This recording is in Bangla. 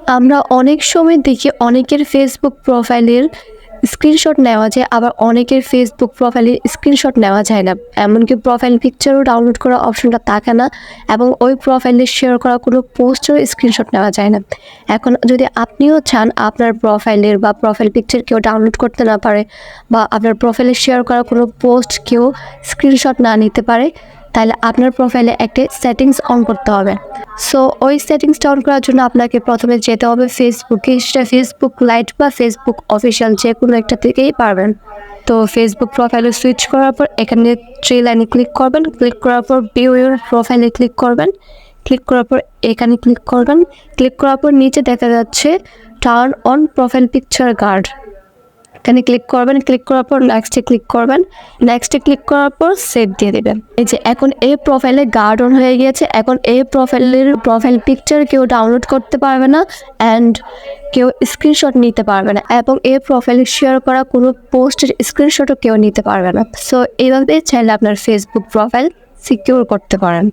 আমরা অনেক সময় দেখি অনেকের ফেসবুক প্রোফাইলের স্ক্রিনশট নেওয়া যায়, আবার অনেকের ফেসবুক প্রোফাইলের স্ক্রিনশট নেওয়া যায় না। এমনকি প্রোফাইল পিকচারও ডাউনলোড করা অপশনটা থাকে না, এবং ওই প্রোফাইলে শেয়ার করা কোনো পোস্টেরও স্ক্রিনশট নেওয়া যায় না। এখন যদি আপনিও চান আপনার প্রোফাইলের বা প্রোফাইল পিকচার কেউ ডাউনলোড করতে না পারে, বা আপনার প্রোফাইলে শেয়ার করা কোনো পোস্ট কেউ স্ক্রিনশট না নিতে পারে, তাহলে আপনার প্রোফাইলে একটা সেটিংস অন করতে হবে। সো ওই সেটিংসটা অন করার জন্য আপনাকে প্রথমে যেতে হবে ফেসবুকে। সেটা ফেসবুক লাইট বা ফেসবুক অফিসিয়াল যে কোনো একটা থেকেই পারবেন। তো ফেসবুক প্রোফাইলে সুইচ করার পর এখানে 3 লাইনে ক্লিক করবেন। ক্লিক করার পর ভিউ ইউর প্রোফাইলে ক্লিক করবেন। ক্লিক করার পর এখানে ক্লিক করবেন। ক্লিক করার পর নিচে দেখা যাচ্ছে turn on profile picture guard, এখানে ক্লিক করবেন। ক্লিক করার পর নেক্সটে ক্লিক করবেন। নেক্সটে ক্লিক করার পর সেভ দিয়ে দেবেন। এই যে এখন এই প্রোফাইলে গার্ড অন হয়ে গিয়েছে। এখন এই প্রোফাইল পিকচার কেউ ডাউনলোড করতে পারবে না, অ্যান্ড কেউ স্ক্রিনশট নিতে পারবে না, এবং এই প্রোফাইলে শেয়ার করা কোনো পোস্টের স্ক্রিনশটও কেউ নিতে পারবে না। সো এইভাবে চাইলে আপনার ফেসবুক প্রোফাইল সিকিউর করতে পারেন।